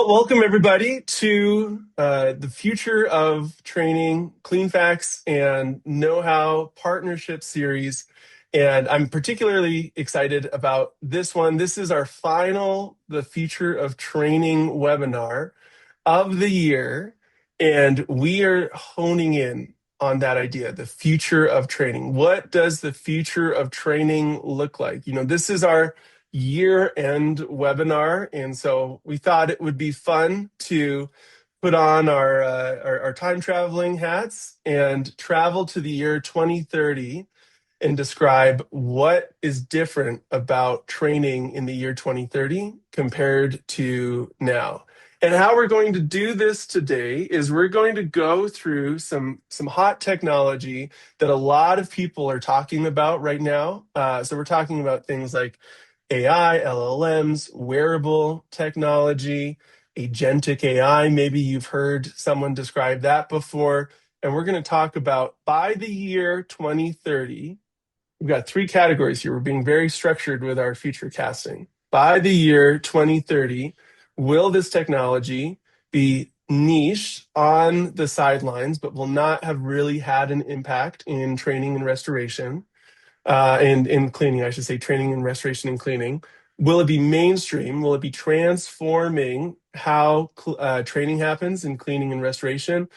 Well, welcome everybody to the Future of Training, Cleanfax and KnowHow Partnership Series. And I'm particularly excited about this one. This is our final, the Future of Training webinar of the year. And we are honing in on that idea, the future of training. What does the future of training look like? This is our year-end webinar, and so we thought it would be fun to put on our time traveling hats and travel to the year 2030 and describe what is different about training in the year 2030 compared to now. And how we're going to do this today is we're going to go through some hot technology that a lot of people are talking about right now. So we're talking about things like AI, LLMs, wearable technology, agentic AI. Maybe you've heard someone describe that before. And we're going to talk about by the year 2030. We've got three categories here. We're being very structured with our future casting. By the year 2030, will this technology be niche on the sidelines, but will not have really had an impact in training and restoration, and in cleaning, I should say, training and restoration and cleaning? Will it be mainstream? Will it be transforming how training happens in cleaning and restoration,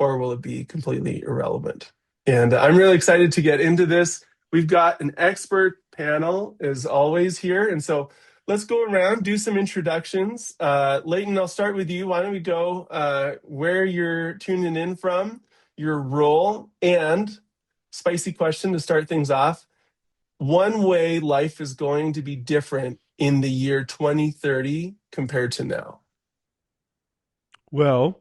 or will it be completely irrelevant? And I'm really excited to get into this. We've got an expert panel, as always, here. And so let's go around, do some introductions. Leighton, I'll start with you. Why don't we go where you're tuning in from, your role, and spicy question to start things off. One way life is going to be different in the year 2030 compared to now. Well,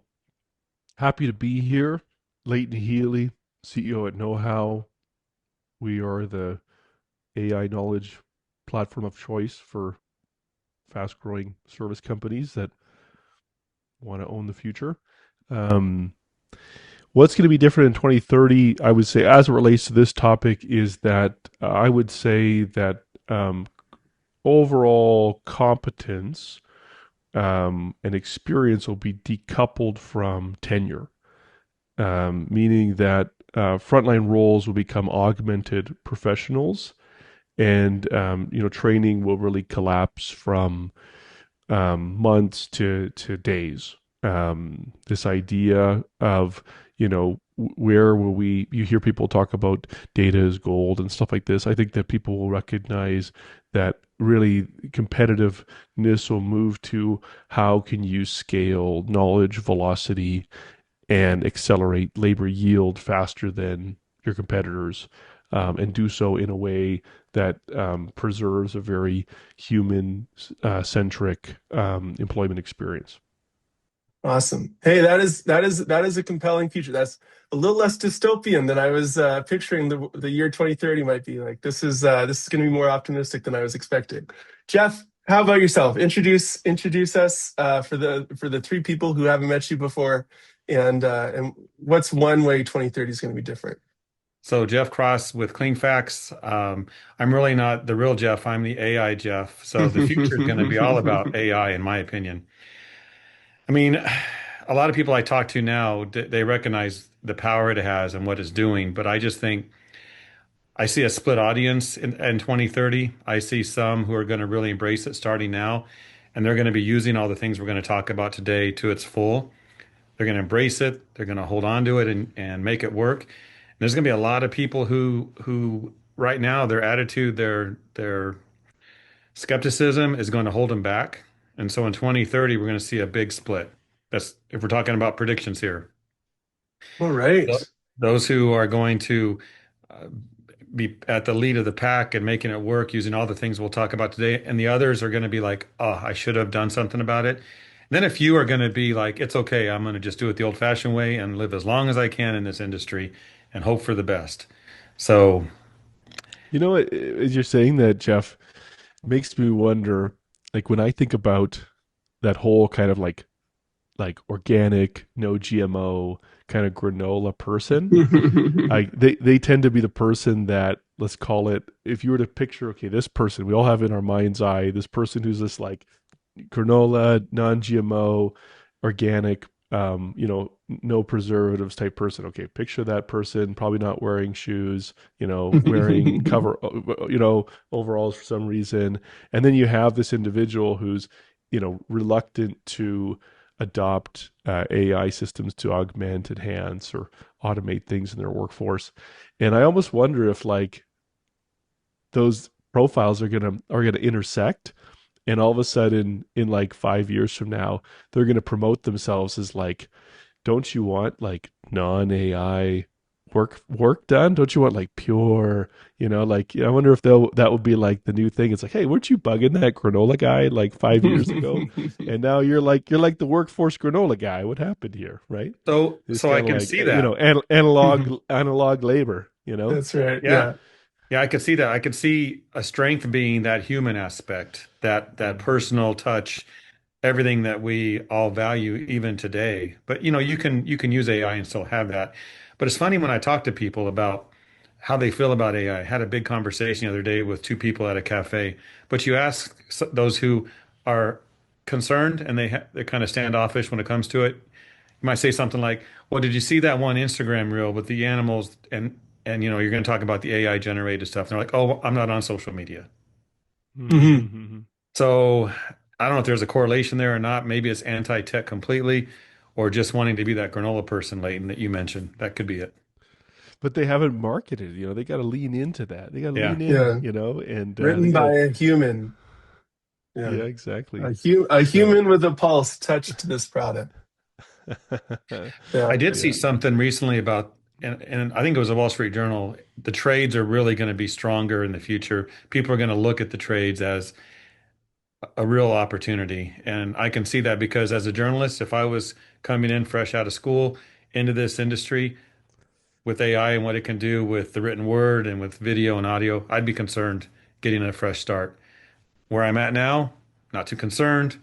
happy to be here. Leighton Healy, CEO at KnowHow. We are the AI knowledge platform of choice for fast growing service companies that want to own the future. What's going to be different in 2030, I would say, as it relates to this topic, is that I would say that overall competence and experience will be decoupled from tenure, meaning that frontline roles will become augmented professionals, and training will really collapse from months to days. This idea of where will we? You hear people talk about data is gold and stuff like this. I think that people will recognize that really competitiveness will move to how can you scale knowledge velocity and accelerate labor yield faster than your competitors, and do so in a way that preserves a very human centric employment experience. Awesome. Hey, that is a compelling future. That's a little less dystopian than I was picturing the year 2030 might be like. This is going to be more optimistic than I was expecting. Jeff, how about yourself? Introduce us for the three people who haven't met you before, and what's one way 2030 is going to be different? So Jeff Cross with Cleanfax. I'm really not the real Jeff. I'm the AI Jeff. So the future is going to be all about AI, in my opinion. I mean, a lot of people I talk to now, they recognize the power it has and what it's doing. But I just think I see a split audience in 2030. I see some who are going to really embrace it starting now, and they're going to be using all the things we're going to talk about today to its full. They're going to embrace it. They're going to hold on to it and make it work. And there's going to be a lot of people who right now their attitude, their skepticism is going to hold them back. And so in 2030, we're going to see a big split. That's if we're talking about predictions here. All right. Those who are going to uh, be at the lead of the pack and making it work using all the things we'll talk about today. And the others are going to be like, oh, I should have done something about it. And then a few are going to be like, it's okay. I'm going to just do it the old fashioned way and live as long as I can in this industry and hope for the best. So, As you're saying that, Jeff, makes me wonder, like when I think about that whole kind of like organic, no GMO kind of granola person, they tend to be the person that, let's call it, if you were to picture, okay, this person, we all have in our mind's eye this person who's this like granola, non-GMO, organic, no preservatives type person. Okay, picture that person probably not wearing shoes, wearing overalls for some reason, and then you have this individual who's, reluctant to adopt AI systems to augment, enhance, or automate things in their workforce. And I almost wonder if like those profiles are gonna intersect, and all of a sudden in like 5 years from now they're gonna promote themselves as like, don't you want like non-AI work done? Don't you want like pure, like, I wonder if that would be like the new thing. It's like, hey, weren't you bugging that granola guy like 5 years ago? And now you're like the workforce granola guy. What happened here, right? It's So I kind of can like, see that. analog labor. That's right. Yeah. Yeah. Yeah, I could see that. I could see a strength being that human aspect, that personal touch, everything that we all value even today. But you can use AI and still have that. But it's funny when I talk to people about how they feel about AI. I had a big conversation the other day with two people at a cafe. But you ask those who are concerned and they're kind of standoffish when it comes to it. You might say something like, "Well, did you see that one Instagram reel with the animals and you're going to talk about the AI generated stuff?" And they're like, "Oh, I'm not on social media." Mhm. So I don't know if there's a correlation there or not. Maybe it's anti-tech completely, or just wanting to be that granola person, Leighton, that you mentioned. That could be it. But they haven't marketed. They got to lean into that. They got to Yeah. lean in. Yeah. And they Written got by to. a human. Yeah. Yeah, exactly. A So, human with a pulse touched this product. I Yeah. did see yeah. something recently about, and I think it was a Wall Street Journal. The trades are really going to be stronger in the future. People are going to look at the trades as a real opportunity. And I can see that because as a journalist, if I was coming in fresh out of school into this industry with AI and what it can do with the written word and with video and audio, I'd be concerned getting a fresh start. Where I'm at now, not too concerned.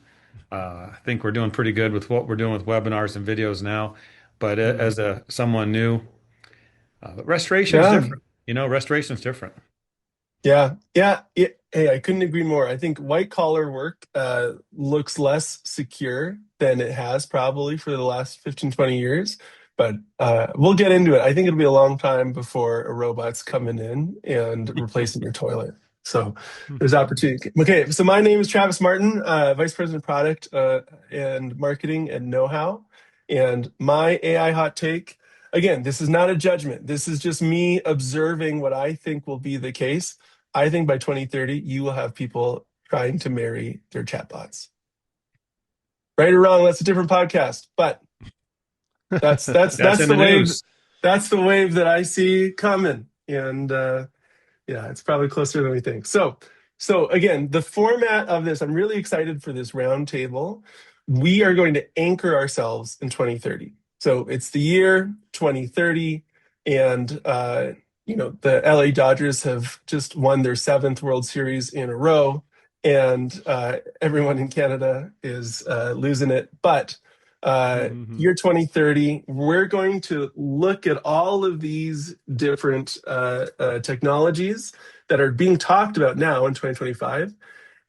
I think we're doing pretty good with what we're doing with webinars and videos now. But Mhm. as a someone new, but restoration's Yeah. different. Restoration's different. Yeah. Yeah. Hey, I couldn't agree more. I think white collar work looks less secure than it has probably for the last 15, 20 years. But we'll get into it. I think it'll be a long time before a robot's coming in and replacing your toilet. So there's opportunity. Okay, so my name is Travis Martin, Vice President of Product and Marketing and KnowHow. And my AI hot take, again, this is not a judgment. This is just me observing what I think will be the case. I think by 2030, you will have people trying to marry their chatbots. Right or wrong, that's a different podcast. But that's that's That's that's in the the wave. news. That's the wave that I see coming. And yeah, it's probably closer than we think. So again, the format of this, I'm really excited for this roundtable. We are going to anchor ourselves in 2030. So it's the year 2030, and the LA Dodgers have just won their seventh World Series in a row, and everyone in Canada is losing it. But Mhm. year 2030, we're going to look at all of these different technologies that are being talked about now in 2025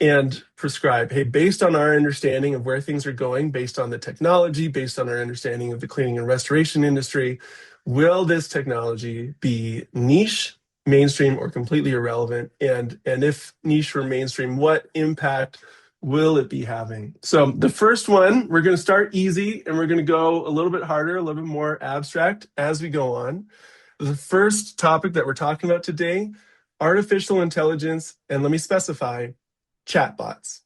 and prescribe, hey, based on our understanding of where things are going, based on the technology, based on our understanding of the cleaning and restoration industry, will this technology be niche, mainstream, or completely irrelevant? And if niche or mainstream, what impact will it be having? So the first one, we're going to start easy and we're going to go a little bit harder, a little bit more abstract as we go on. The first topic that we're talking about today, artificial intelligence, and let me specify, chatbots.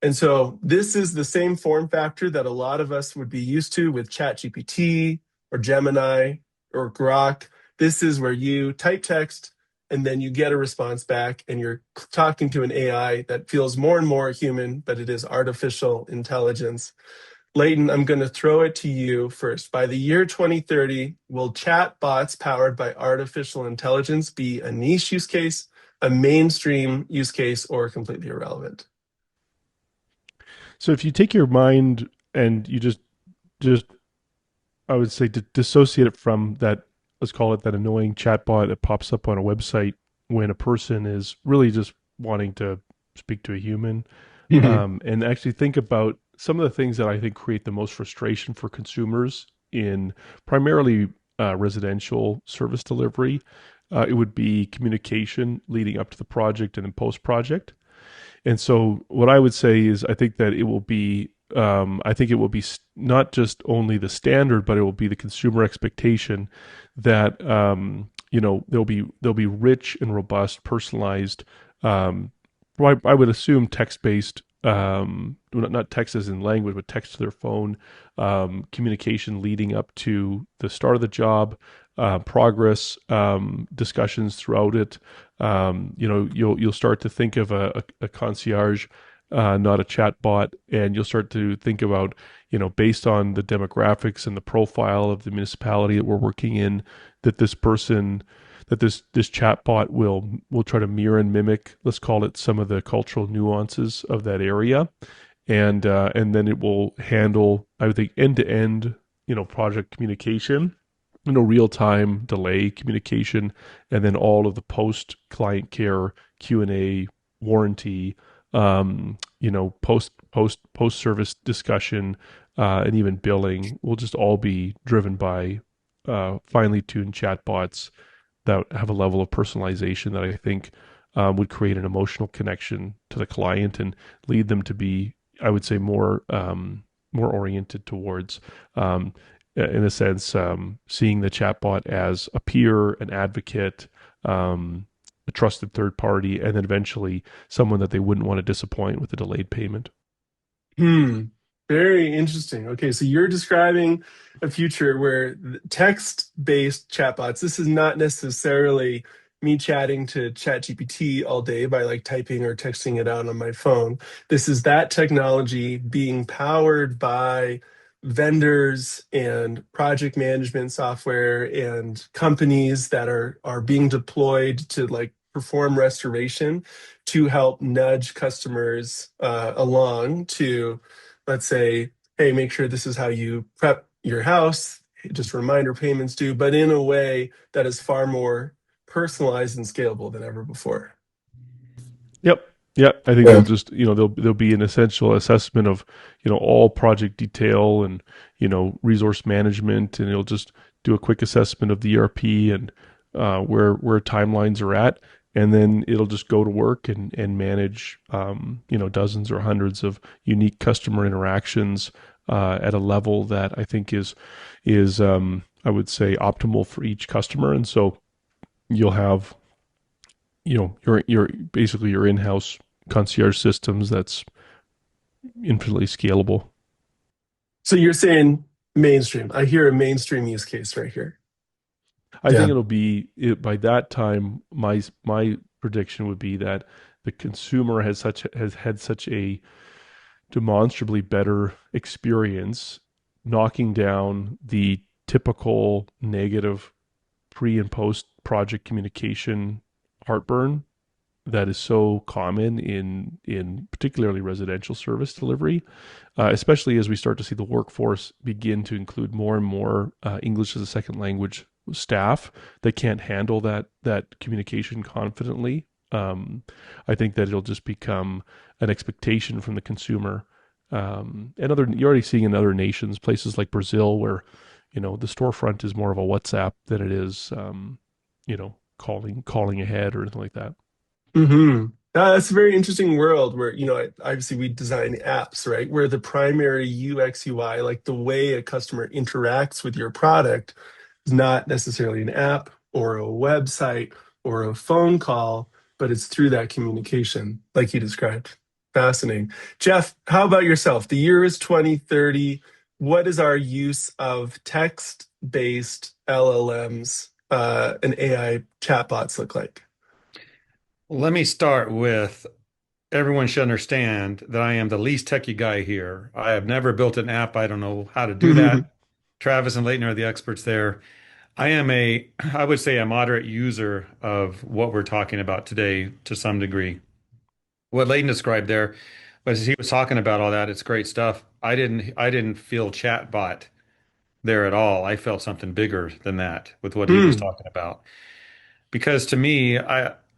And so this is the same form factor that a lot of us would be used to with ChatGPT or Gemini or Grok. This is where you type text and then you get a response back and you're talking to an AI that feels more and more human, but it is artificial intelligence. Leighton, I'm going to throw it to you first. By the year 2030, will chatbots powered by artificial intelligence be a niche use case, a mainstream use case, or completely irrelevant? So if you take your mind and you just I would say dissociate it from that, let's call it that annoying chatbot that pops up on a website when a person is really just wanting to speak to a human. Mhm. and actually think about some of the things that I think create the most frustration for consumers in primarily residential service delivery. It would be communication leading up to the project and then post project. And so, what I would say is, I think that it will be, I think it will be not just only the standard, but it will be the consumer expectation that there'll be rich and robust, personalized. I would assume text based. Not text as in language, but text to their phone, communication leading up to the start of the job, progress, discussions throughout it, you'll start to think of a concierge, not a chat bot, and you'll start to think about, based on the demographics and the profile of the municipality that we're working in, that this person, that this chat bot will try to mirror and mimic, let's call it, some of the cultural nuances of that area, and then it will handle, I would think, end to end, project communication, real time delay communication, and then all of the post client care, Q&A, warranty, post service discussion, and even billing will just all be driven by finely tuned chatbots that have a level of personalization that I think would create an emotional connection to the client and lead them to be, I would say, more oriented towards, in a sense, seeing the chatbot as a peer, an advocate, a trusted third party, and then eventually someone that they wouldn't want to disappoint with a delayed payment. Hmm. Very interesting. Okay, so you're describing a future where text-based chatbots, this is not necessarily me chatting to ChatGPT all day by like typing or texting it out on my phone. This is that technology being powered by vendors and project management software and companies that are being deployed to like perform restoration to help nudge customers along to, let's say, hey, make sure this is how you prep your house, just reminder payments due, but in a way that is far more personalized and scalable than ever before. Yep. Yeah, I think they'll Yeah. just, there'll be an essential assessment of, all project detail and, resource management, and it'll just do a quick assessment of the ERP and where timelines are at, and then it'll just go to work and manage, dozens or hundreds of unique customer interactions at a level that I think is I would say optimal for each customer, and so you'll have your basically your in-house concierge systems that's infinitely scalable. So you're saying mainstream. I hear a mainstream use case right here. I think Yeah. it'll be by that time. My prediction would be that the consumer has had such a demonstrably better experience knocking down the typical negative pre and post project communication heartburn that is so common in particularly residential service delivery, especially as we start to see the workforce begin to include more and more English as a second language staff that can't handle that communication confidently. I think that it'll just become an expectation from the consumer. You're already seeing in other nations, places like Brazil, where the storefront is more of a WhatsApp than it is, calling ahead or anything like that. Hmm. That's a very interesting world where, obviously we design apps, right? Where the primary UX UI, like the way a customer interacts with your product, is not necessarily an app or a website or a phone call, but it's through that communication, like you described. Fascinating. Jeff, how about yourself? The year is 2030. What is our use of text-based LLMs and AI chatbots look like? Let me start with everyone should understand that I am the least techie guy here. I have never built an app. I don't know how to do that. Travis and Leighton are the experts there. I would say, a moderate user of what we're talking about today to some degree. What Leighton described there, but as he was talking about all that, it's great stuff. I didn't feel chatbot there at all. I felt something bigger than that with what he was Hmm. talking about. Because to me,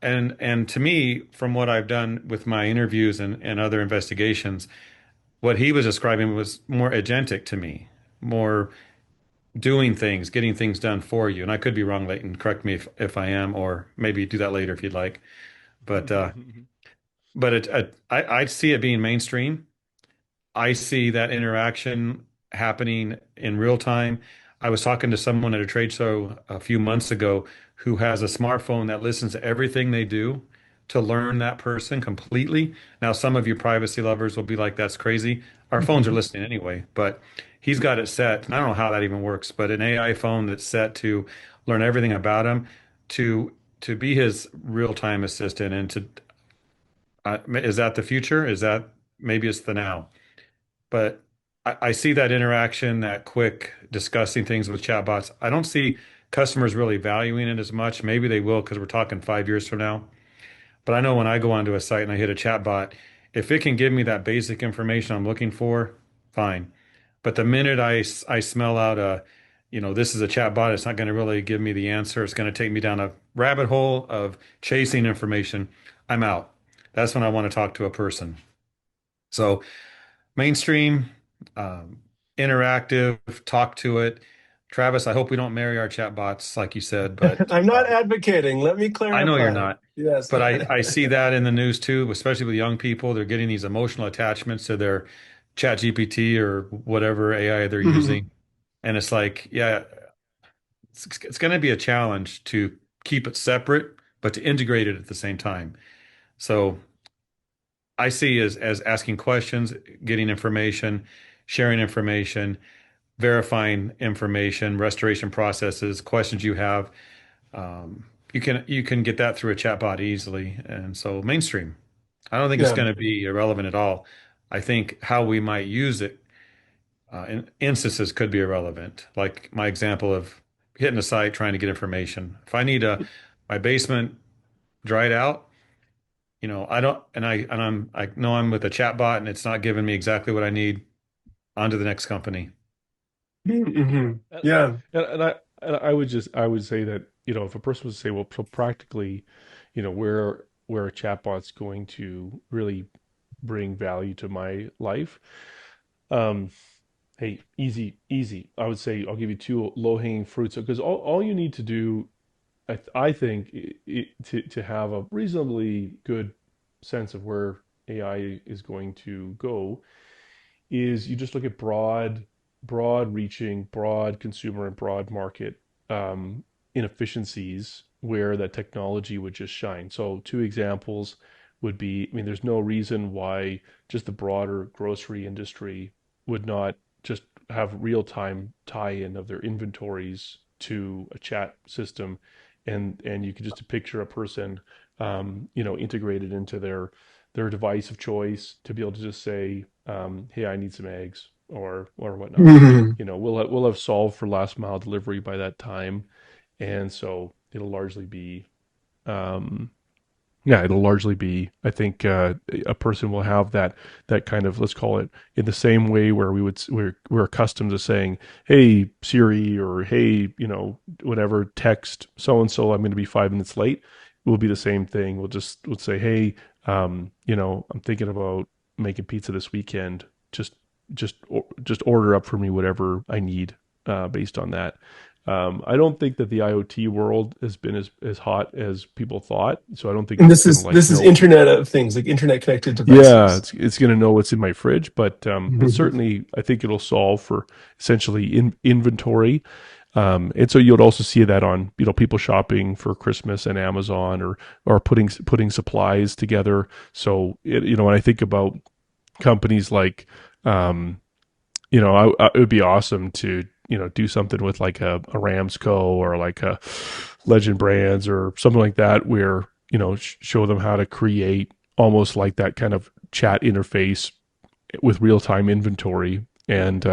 and to me, from what I've done with my interviews and other investigations, what he was describing was more agentic to me, more doing things, getting things done for you. And I could be wrong, Leighton. Correct me if I am, or maybe do that later if you'd like. But I see it being mainstream. I see that interaction happening in real time. I was talking to someone at a trade show a few months ago who has a smartphone that listens to everything they do to learn that person completely. Now, some of you privacy lovers will be like, that's crazy. Our phones are listening anyway, but he's got it set. And I don't know how that even works, but an AI phone that's set to learn everything about him to to be his real-time assistant and to is that the future? Is that maybe it's the now? But I see that interaction, that quick discussing things with chatbots. I don't see customers really valuing it as much. Maybe they will because we're talking 5 years from now. But I know when I go onto a site and I hit a chatbot, if it can give me that basic information I'm looking for, fine. But the minute I smell out this is a chatbot, it's not going to really give me the answer. It's going to take me down a rabbit hole of chasing information. I'm out. That's when I want to talk to a person. So mainstream, um, interactive, talk to it. Travis, I hope we don't marry our chatbots, like you said, but I'm not advocating. Let me I know you're clarify. not. Yes. But I see that in the news too, especially with young people. They're getting these emotional attachments to their chat GPT or whatever AI they're Mhm. using. And it's like, yeah, it's going to be a challenge to keep it separate, but to integrate it at the same time. So I see as asking questions, getting information, sharing information, verifying information, restoration processes, questions you have. You can get that through a chatbot easily. And so mainstream. I don't think it's Yeah. going to be irrelevant at all. I think how we might use it in instances could be irrelevant. Like my example of hitting a site trying to get information. If I need my basement dried out, I don't, I know I'm with a chatbot and it's not giving me exactly what I need. On to the next company. Mhm. And, Yeah. and I would say that, if a person was to say, well, so practically, where a chatbot's going to really bring value to my life, um, hey, easy, easy. I would say I'll give you two low-hanging fruits because all you need to do, I think, to have a reasonably good sense of where AI is going to go is you just look at broad reaching, broad consumer and broad market inefficiencies where that technology would just shine. So two examples would be, I mean, there's no reason why just the broader grocery industry would not just have real-time tie-in of their inventories to a chat system, and you could just picture a person, integrated into their device of choice to be able to just say, "Hey, I need some eggs," or whatnot. Mhm. We'll have solved for last mile delivery by that time, and so um, it'll largely be. I think a person will have that kind of, let's call it, in the same way where we're accustomed to saying, "Hey Siri," or "Hey, whatever, text so and so, I'm going to be 5 minutes late." It will be the same thing. We'll say, "Hey, I'm thinking about making pizza this weekend. Just order up for me whatever I need based on that." I don't think that the IoT world has been as hot as people thought. So I don't think And it's this gonna is like this is know. Internet of Things, like internet connected Yeah, devices. it's gonna know what's in my fridge, but Mhm. certainly I think it'll solve for essentially inventory. And so you'll also see that on people shopping for Christmas and Amazon, or putting supplies together. So when I think about companies like, um, it would be awesome to do something with like a Ramsco or like a Legend Brands or something like that, where show them how to create almost like that kind of chat interface with real time inventory, and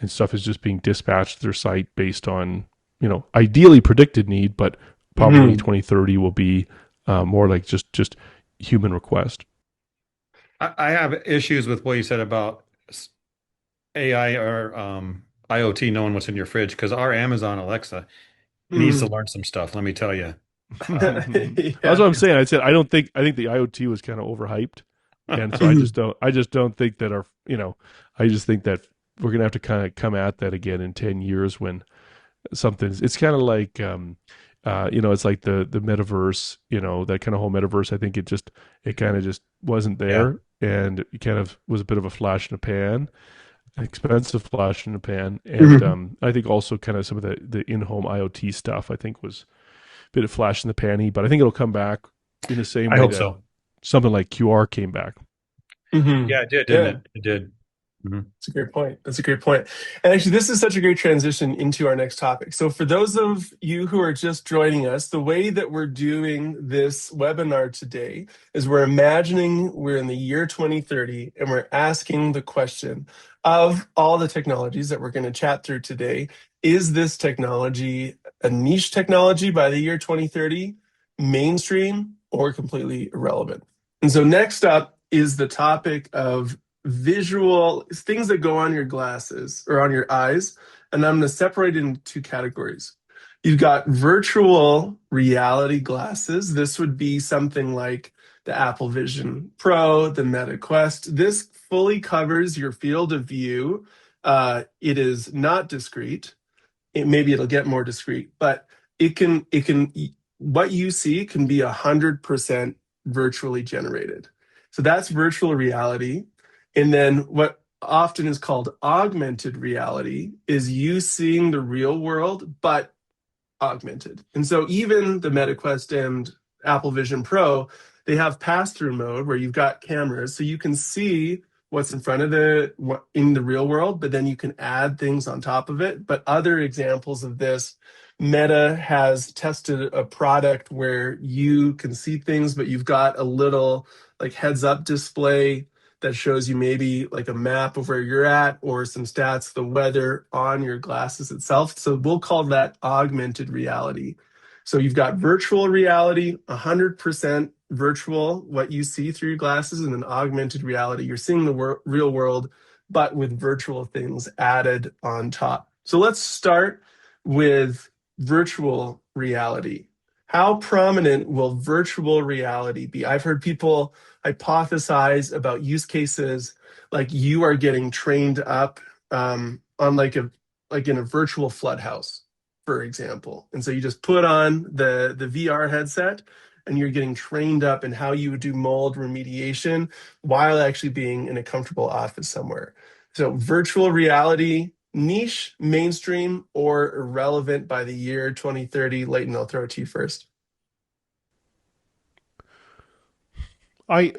stuff is just being dispatched to their site based on ideally predicted need, but probably Mhm. 2030 will be more like just human request. I have issues with what you said about AI or IoT knowing what's in your fridge because our Amazon Alexa needs to Mhm. learn some stuff, let me tell you. That's Yeah. what I'm saying. I said I think the IoT was kind of overhyped, and so Mhm. I just don't think that our I just think that we're gonna have to kind of come at that again in 10 years when something's. It's kind of like it's like the metaverse, that kind of whole metaverse. I think it kind of just wasn't Yeah. there, and it kind of was a bit of a flash in the pan, an expensive flash in the pan, and Mhm. I think also kind of some of the in-home IoT stuff. I think was bit of flash in the panty, but I think it'll come back in the same I way hope that so. something like QR came back. Mhm. Yeah, it did, didn't Yeah. it? It did. Mhm. That's a great point. That's a great point. And actually, this is such a great transition into our next topic. So, for those of you who are just joining us, the way that we're doing this webinar today is we're imagining we're in the year 2030 and we're asking the question of all the technologies that we're going to chat through today, is this technology a niche technology by the year 2030, mainstream, or completely irrelevant? And so, next up is the topic of visual things that go on your glasses or on your eyes. And I'm going to separate it into two categories. You've got virtual reality glasses. This would be something like the Apple Vision Pro, the Meta Quest. This fully covers your field of view. It is not discrete. Maybe it'll get more discrete, but it can what you see can be 100% virtually generated. So that's virtual reality. And then what often is called augmented reality is you seeing the real world, but augmented. And so even the MetaQuest and Apple Vision Pro, they have pass-through mode where you've got cameras, so you can see what's in front of in the real world, but then you can add things on top of it. But other examples of this, Meta has tested a product where you can see things, but you've got a little like heads-up display that shows you maybe like a map of where you're at or some stats, the weather on your glasses itself. So we'll call that augmented reality. So you've got virtual reality, 100% virtual, what you see through your glasses, and then augmented reality. You're seeing the real world, but with virtual things added on top. So let's start with virtual reality. How prominent will virtual reality be? I've heard people hypothesize about use cases like you are getting trained up on like in a virtual flood house, for example. And so you just put on the VR headset and you're getting trained up in how you would do mold remediation while actually being in a comfortable office somewhere. So virtual reality, niche, mainstream, or irrelevant by the year 2030. Leighton, I'll throw it to you first. I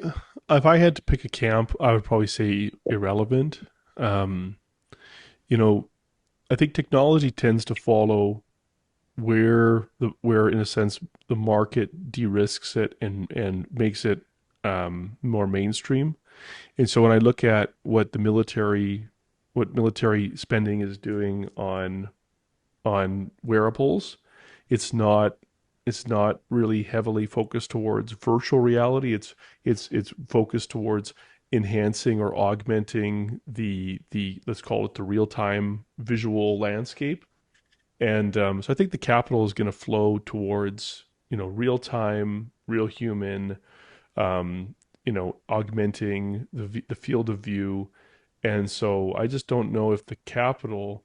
If I had to pick a camp, I would probably say irrelevant. Um, you know, I think technology tends to follow where in a sense the market de-risks it and makes it more mainstream. And so when I look at what military spending is doing on wearables, it's not it's not really heavily focused towards virtual reality. It's focused towards enhancing or augmenting the let's call it the real time visual landscape. And so I think the capital is going to flow towards real time, real human, um, augmenting the field of view. And so I just don't know if the capital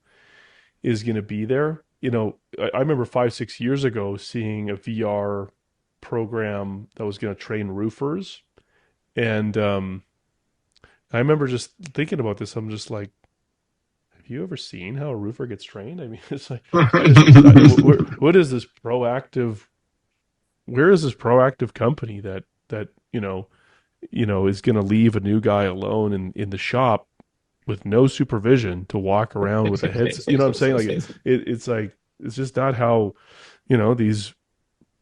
is going to be there. I remember 5, 6 years ago seeing a VR program that was going to train roofers, and I remember just thinking about this. I'm just like, have you ever seen how a roofer gets trained? I mean, it's like what is this proactive? Where is this proactive company that is going to leave a new guy alone in the shop with no supervision to walk around with a headset? You know what I'm saying? Like it's like it's just not how these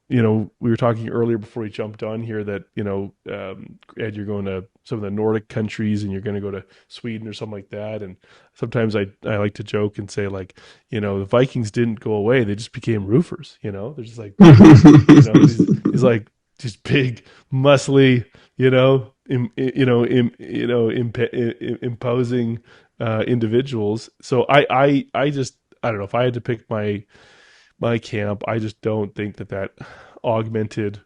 we were talking earlier before we jumped on here that Ed, you're going to some of the Nordic countries and you're going to go to Sweden or something like that. And sometimes I like to joke and say like the Vikings didn't go away; they just became roofers. They're just like these like just big, muscly, imposing individuals. So I just I don't know if I had to pick my camp. I just don't think that augmented,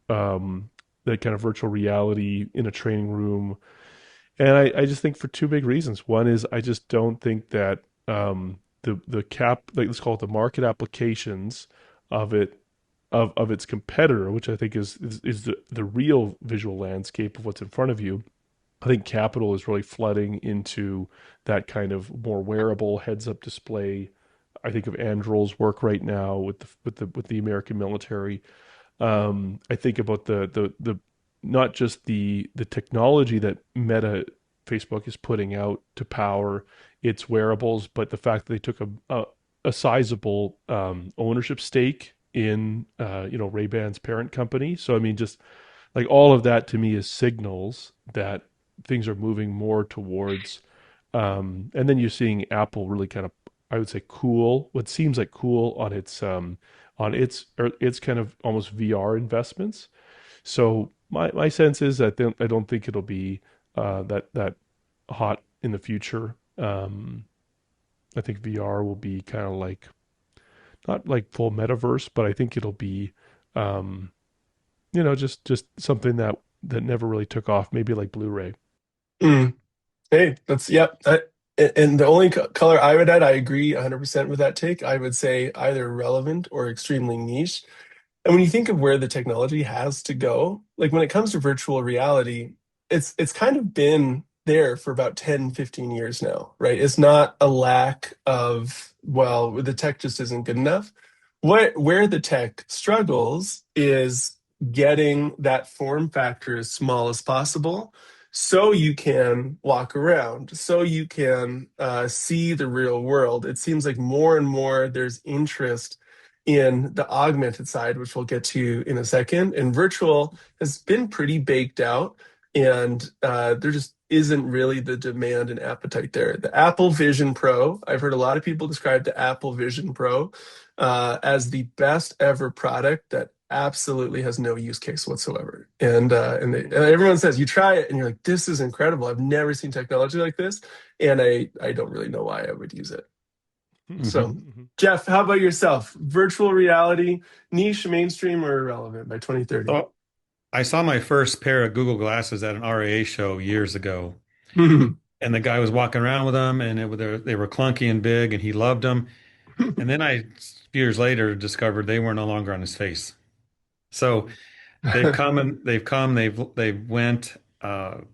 um, that kind of virtual reality in a training room. And I just think for two big reasons. One is I just don't think that the cap, like let's call it the market applications of it, of its competitor, which I think is the real visual landscape of what's in front of you. I think capital is really flooding into that kind of more wearable heads-up display. I think of Androl's work right now with the American military. I think about the not just the technology that Meta Facebook is putting out to power its wearables, but the fact that they took a sizable ownership stake in Ray-Ban's parent company. So I mean, just like all of that to me is signals that things are moving more towards. And then you're seeing Apple really kind of, I would say, cool. What seems like cool on its kind of almost VR investments. So my sense is that I don't think it'll be that hot in the future. I think VR will be kind of like not like full metaverse, but I think it'll be um, just something that never really took off. Maybe like Blu-ray. Mm. Hey, that's yep. And the only color I would add, I agree 100% with that take. I would say either relevant or extremely niche. And when you think of where the technology has to go, like when it comes to virtual reality, it's kind of been there for about 10, 15 years now, right? It's not a lack of, well, the tech just isn't good enough. Where the tech struggles is getting that form factor as small as possible so you can walk around, so you can see the real world. It seems like more and more there's interest in the augmented side, which we'll get to in a second. And virtual has been pretty baked out, and there just isn't really the demand and appetite there. The Apple Vision Pro, I've heard a lot of people describe the Apple Vision Pro as the best ever product that absolutely has no use case whatsoever. And everyone says you try it and you're like, this is incredible. I've never seen technology like this, and I don't really know why I would use it. So, Jeff, how about yourself? Virtual reality, niche, mainstream, or irrelevant by 2030? So I saw my first pair of Google glasses at an RAA show years ago, and the guy was walking around with them, and they were clunky and big, and he loved them. And then a few years later discovered they were no longer on his face. So they've went. I'm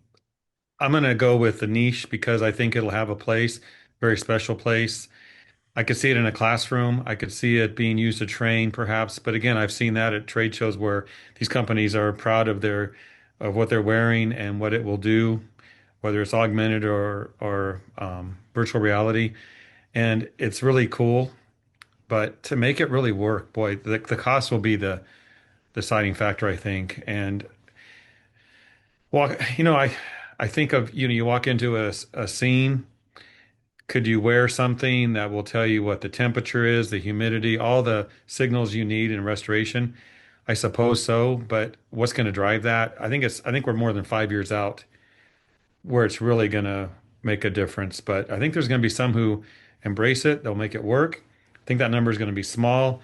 gonna go with the niche because I think it'll have a place, very special place. I could see it in a classroom. I could see it being used to train, perhaps. But again, I've seen that at trade shows where these companies are proud of what they're wearing and what it will do, whether it's augmented or virtual reality. And it's really cool. But to make it really work, boy, the cost will be the deciding factor, I think. And I think of, you walk into a scene. Could you wear something that will tell you what the temperature is, the humidity, all the signals you need in restoration? I suppose so, but what's going to drive that? I think we're more than 5 years out where it's really going to make a difference. But I think there's going to be some who embrace it. They'll make it work. I think that number is going to be small.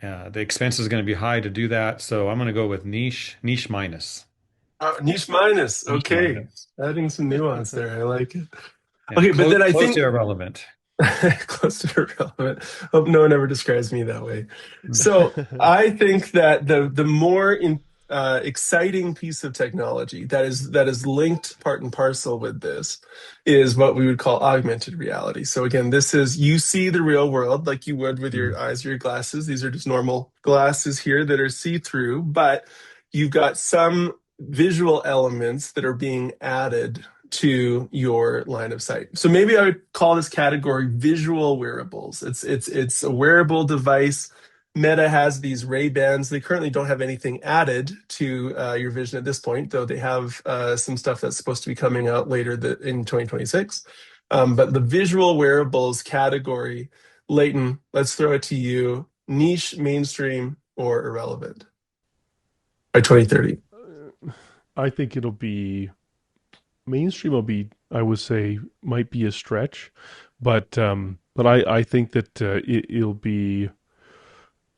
The expense is going to be high to do that. So I'm going to go with niche minus. Niche minus. Niche Okay. minus. Adding some nuance there. I like it. Yeah, Okay, but then I close to think irrelevant. close to irrelevant. Hope no one ever describes me that way. So I think that the more exciting piece of technology that is linked part and parcel with this is what we would call augmented reality. So again, this is you see the real world like you would with your Mm. eyes or your glasses. These are just normal glasses here that are see-through, but you've got some visual elements that are being added to your line of sight. So maybe I would call this category visual wearables. It's a wearable device. Meta has these Ray-Bans. They currently don't have anything added to your vision at this point, though they have some stuff that's supposed to be coming out later in 2026. But the visual wearables category, Leighton, let's throw it to you. Niche, mainstream, or irrelevant by 2030? I think it'll be mainstream. Will be, I would say, might be a stretch, but I think that it'll be.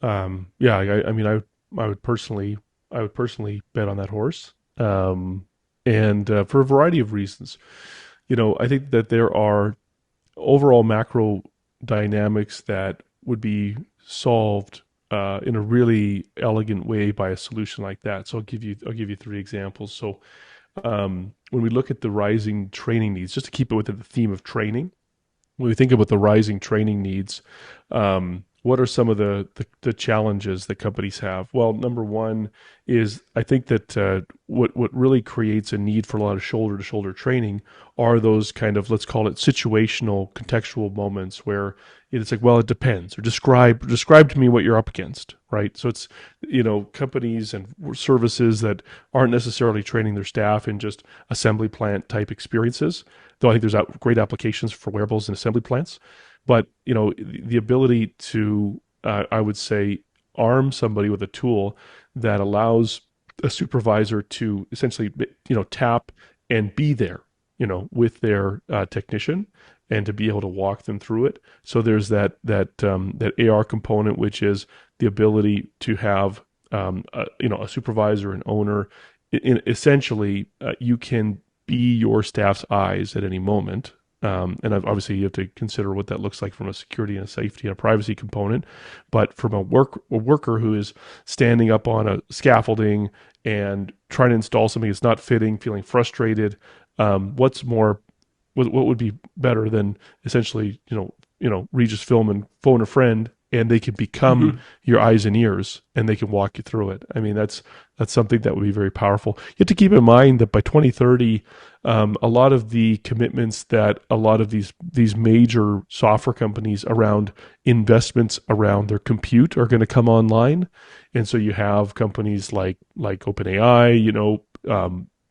Yeah, I mean, I would personally bet on that horse, and for a variety of reasons. I think that there are overall macro dynamics that would be solved in a really elegant way by a solution like that. So I'll give you three examples. So when we look at the rising training needs, just to keep it within the theme of training, when we think about the rising training needs, what are some of the challenges that companies have? Well, number one is I think that what really creates a need for a lot of shoulder to shoulder training are those kind of, let's call it, situational, contextual moments where it's like, well, it depends, or describe to me what you're up against, right? So it's companies and services that aren't necessarily training their staff in just assembly plant type experiences, though I think there's great applications for wearables and assembly plants. But the ability to, I would say, arm somebody with a tool that allows a supervisor to essentially, tap and be there, with their technician, and to be able to walk them through it. So there's that AR component, which is the ability to have a supervisor, an owner. Essentially, you can be your staff's eyes at any moment. And obviously, you have to consider what that looks like from a security and a safety and a privacy component. But from a worker who is standing up on a scaffolding and trying to install something that's not fitting, feeling frustrated, what would be better than essentially, Regis film and phone a friend, and they can become your eyes and ears, and they can walk you through it. I mean, that's something that would be very powerful. You have to keep in mind that by 2030, a lot of the commitments that a lot of these major software companies around investments around their compute are going to come online, and so you have companies like OpenAI,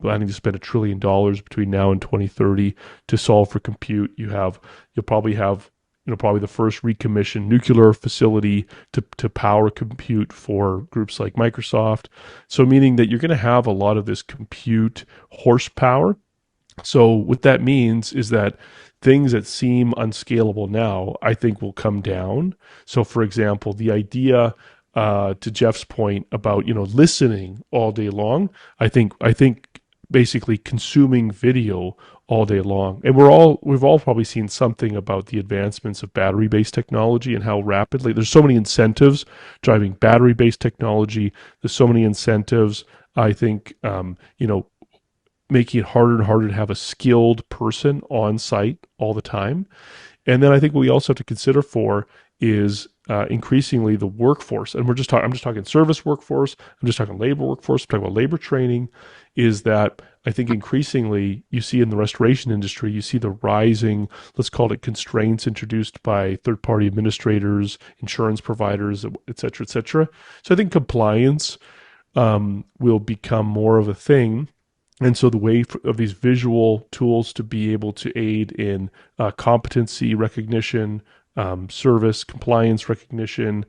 planning to spend $1 trillion between now and 2030 to solve for compute. You'll probably have probably the first recommissioned nuclear facility to power compute for groups like Microsoft. So meaning that you're going to have a lot of this compute horsepower. So what that means is that things that seem unscalable now, I think, will come down. So for example, the idea to Jeff's point about listening all day long, I think basically consuming video all day long. And we've all probably seen something about the advancements of battery-based technology and how rapidly there's so many incentives driving battery-based technology. There's so many incentives, I think, making it harder and harder to have a skilled person on site all the time. And then I think what we also have to consider for is increasingly the workforce. And I'm just talking service workforce. I'm just talking labor workforce. I'm talking about labor training. Is that I think increasingly you see in the restoration industry, you see the rising, let's call it, constraints introduced by third-party administrators, insurance providers, et cetera, et cetera. So I think compliance will become more of a thing. And so the way of these visual tools to be able to aid in competency recognition, service compliance recognition,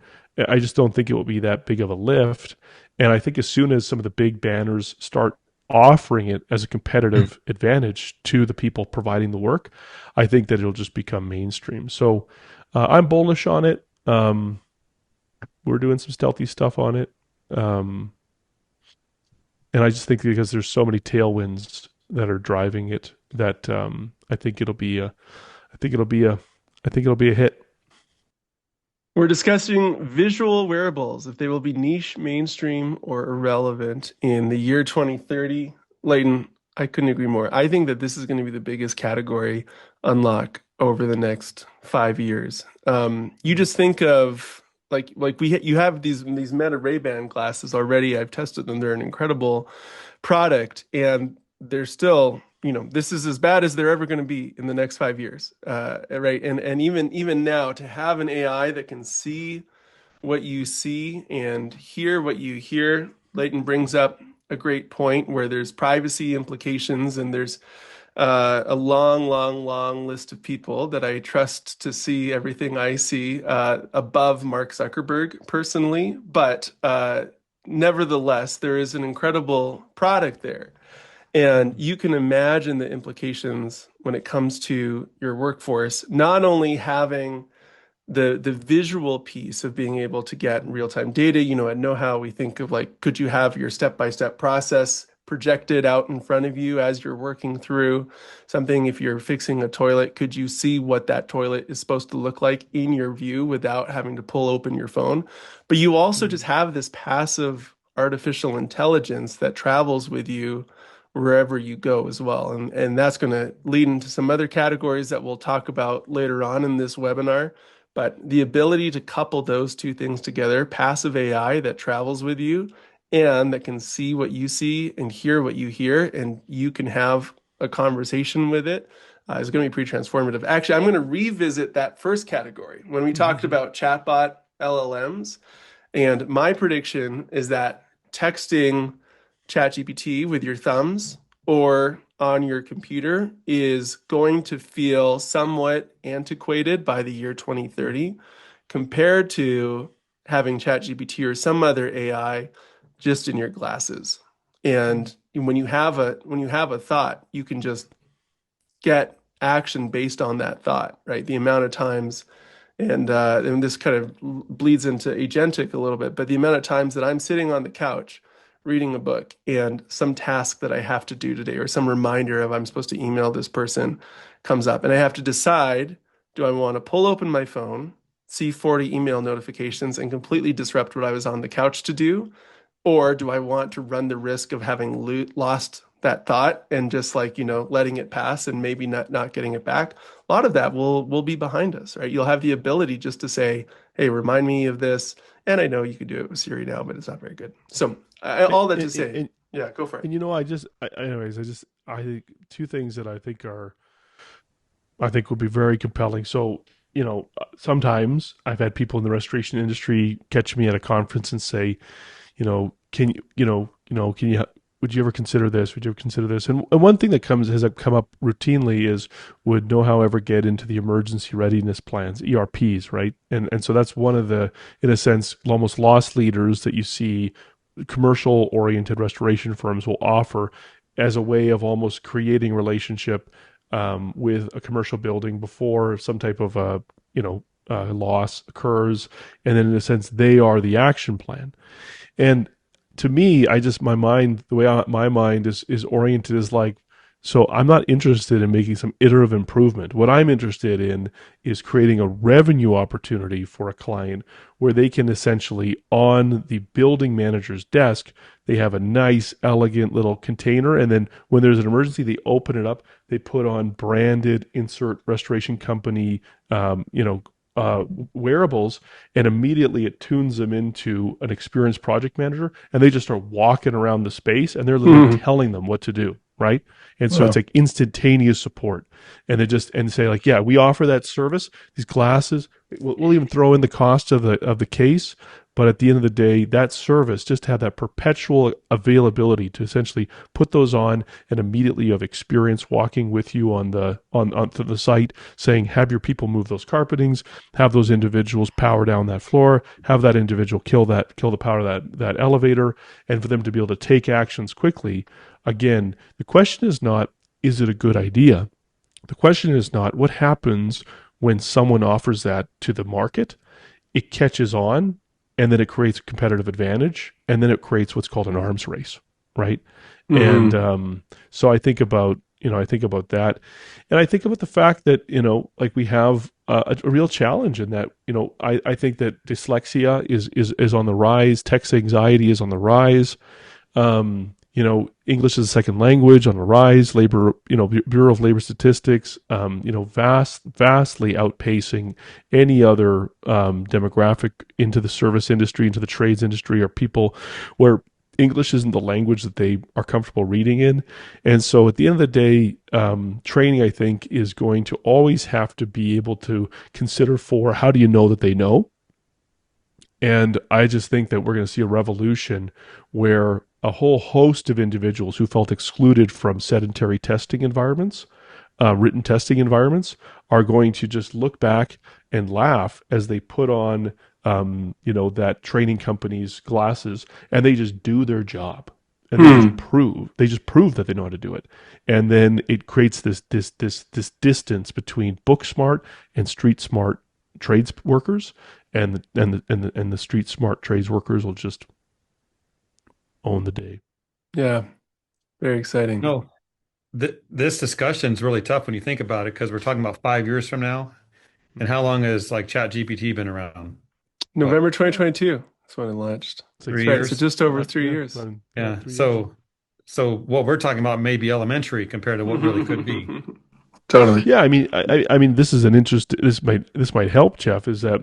I just don't think it will be that big of a lift. And I think as soon as some of the big banners start offering it as a competitive advantage to the people providing the work, I think that it'll just become mainstream. So I'm bullish on it. We're doing some stealthy stuff on it. And I just think because there's so many tailwinds that are driving it that I think it'll be a hit. We're discussing visual wearables, if they will be niche, mainstream, or irrelevant in the year 2030. Leighton, I couldn't agree more. I think that this is going to be the biggest category unlock over the next 5 years. You just think of you have these Meta Ray-Ban glasses already. I've tested them. They're an incredible product, and they're still, this is as bad as they're ever going to be in the next 5 years, right? And even now, to have an AI that can see what you see and hear what you hear, Leighton brings up a great point where there's privacy implications, and there's a long, long, long list of people that I trust to see everything I see above Mark Zuckerberg personally. But nevertheless, there is an incredible product there. And you can imagine the implications when it comes to your workforce, not only having the visual piece of being able to get real-time data. At KnowHow, we think of like, could you have your step-by-step process projected out in front of you as you're working through something? If you're fixing a toilet, could you see what that toilet is supposed to look like in your view without having to pull open your phone? But you also just have this passive artificial intelligence that travels with you wherever you go as well. And that's going to lead into some other categories that we'll talk about later on in this webinar. But the ability to couple those two things together, passive AI that travels with you and that can see what you see and hear what you hear, and you can have a conversation with it, is going to be pretty transformative. Actually, I'm going to revisit that first category when we talked about chatbot LLMs. And my prediction is that texting ChatGPT with your thumbs or on your computer is going to feel somewhat antiquated by the year 2030 compared to having ChatGPT or some other AI just in your glasses. And when you have a thought, you can just get action based on that thought, right? The amount of times, and this kind of bleeds into agentic a little bit, but the amount of times that I'm sitting on the couch reading a book and some task that I have to do today or some reminder of I'm supposed to email this person comes up, and I have to decide, do I want to pull open my phone, see 40 email notifications and completely disrupt what I was on the couch to do? Or do I want to run the risk of having lost that thought and just like, letting it pass and maybe not getting it back? A lot of that will be behind us, right? You'll have the ability just to say, hey, remind me of this. And I know you could do it with Siri now, but it's not very good. So all that to say, yeah, go for it. And I think two things that I think would be very compelling. So, sometimes I've had people in the restoration industry catch me at a conference and say, would you ever consider this? Would you ever consider this? And one thing that has come up routinely is, would KnowHow ever get into the emergency readiness plans, ERPs, right? And so that's one of the, in a sense, almost lost leaders that you see commercial oriented restoration firms will offer as a way of almost creating relationship with a commercial building before some type of loss occurs, and then in a sense they are the action plan. And to me, my mind is oriented as like, so I'm not interested in making some iterative improvement. What I'm interested in is creating a revenue opportunity for a client where they can essentially, on the building manager's desk, they have a nice, elegant little container. And then when there's an emergency, they open it up, they put on branded insert restoration company, wearables, and immediately it tunes them into an experienced project manager, and they just start walking around the space, and they're literally telling them what to do, right? And so it's like instantaneous support, and and say like, yeah, we offer that service. These glasses, we'll even throw in the cost of the case, but at the end of the day, that service, just to have that perpetual availability to essentially put those on, and immediately you have experience walking with you onto the site, saying, have your people move those carpetings, have those individuals power down that floor, have that individual kill the power of that elevator, and for them to be able to take actions quickly. Again, the question is not, is it a good idea? The question is not, what happens when someone offers that to the market? It catches on, and then it creates a competitive advantage, and then it creates what's called an arms race, right? And so I think about that, and I think about the fact that like we have a real challenge in that I think that dyslexia is on the rise, text anxiety is on the rise. English as a second language on the rise. Labor, Bureau of Labor Statistics, vastly outpacing any other demographic into the service industry, into the trades industry, or people where English isn't the language that they are comfortable reading in. And so at the end of the day, training, I think, is going to always have to be able to consider for how do you know that they know? And I just think that we're going to see a revolution where a whole host of individuals who felt excluded from sedentary testing environments, written testing environments, are going to just look back and laugh as they put on, that training company's glasses, and they just do their job, and they just prove that they know how to do it, and then it creates this distance between book smart and street smart trades workers, and the street smart trades workers will just own the day. Yeah, very exciting. No, this discussion is really tough when you think about it because we're talking about 5 years from now. And how long has like Chat GPT been around? What, November 2022. That's when it launched. It's like three That's right. So years? just over three yeah, years. Yeah. 3 years. So what we're talking about may be elementary compared to what really could be. Totally. Yeah, I mean, this is an interest. This might help, Jeff. Is that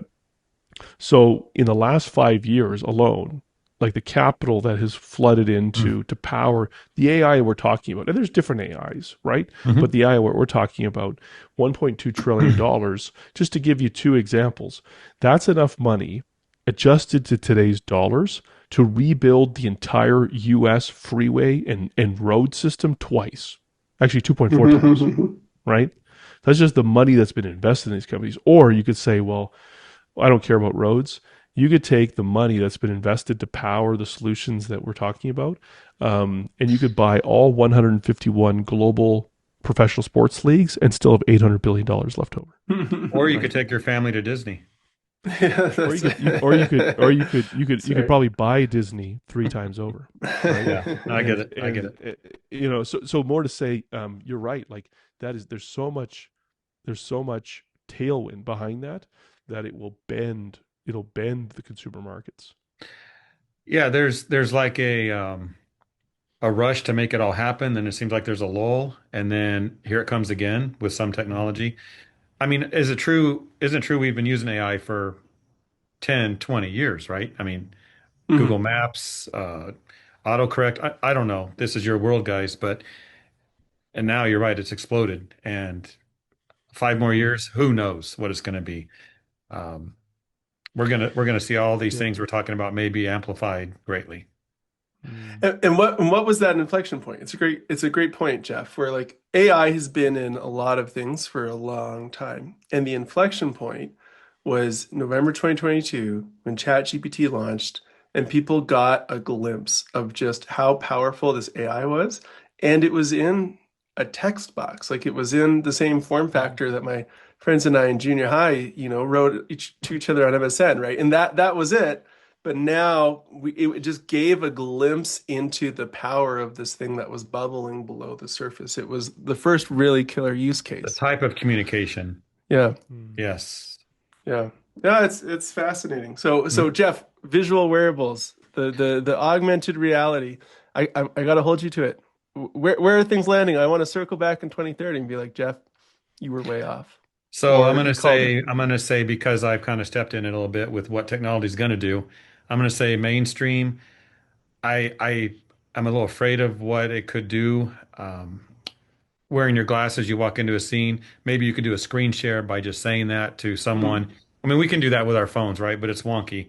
so? In the last 5 years alone, like the capital that has flooded into to power the AI we're talking about, and there's different AIs, right? Mm-hmm. But the AI we're talking about, $1.2 trillion. Just to give you two examples, that's enough money adjusted to today's dollars to rebuild the entire U.S. freeway and road system twice. Actually, 2.4 times, right? That's just the money that's been invested in these companies. Or you could say, well, I don't care about roads. You could take the money that's been invested to power the solutions that we're talking about, and you could buy all 151 global professional sports leagues and still have $800 billion left over. Or you Right? could take your family to Disney. Yeah, Or that's you could probably buy Disney 3 times over, right? Yeah, no, I get it. I get it. You know, so more to say, you're right. Like that is there's so much tailwind behind that that it'll bend the consumer markets. Yeah, there's like a rush to make it all happen, then it seems like there's a lull, and then here it comes again with some technology. I mean, is it true? Isn't it true we've been using AI for 10, 20 years, right? I mean, Google Mhm. Maps, autocorrect. I don't know. This is your world, guys, but and now you're right, it's exploded. And 5 more years, who knows what it's going to be? Um, we're gonna see all these Yeah. things we're talking about maybe amplified greatly. Mm. And what was that inflection point? It's a great point, Jeff, where like AI has been in a lot of things for a long time. And the inflection point was November 2022 when ChatGPT launched and people got a glimpse of just how powerful this AI was. And it was in a text box. Like it was in the same form factor that my friends and I in junior high, wrote to each other on MSN, right? And that was it. But now it just gave a glimpse into the power of this thing that was bubbling below the surface. It was the first really killer use The case. type of communication. Yeah, Mm. Yes. yeah, yeah. It's fascinating. So Mhm. Jeff, visual wearables, the augmented reality. I got to hold you to it. Where are things landing? I want to circle back in 2030 and be like, Jeff, you were way off, So or you called it. I'm gonna say because I've kind of stepped in it a little bit with what technology is gonna do, I'm gonna say mainstream. I'm a little afraid of what it could do. Wearing your glasses, you walk into a scene. Maybe you could do a screen share by just saying that to Mhm. someone. I mean, we can do that with our phones, right? But it's wonky.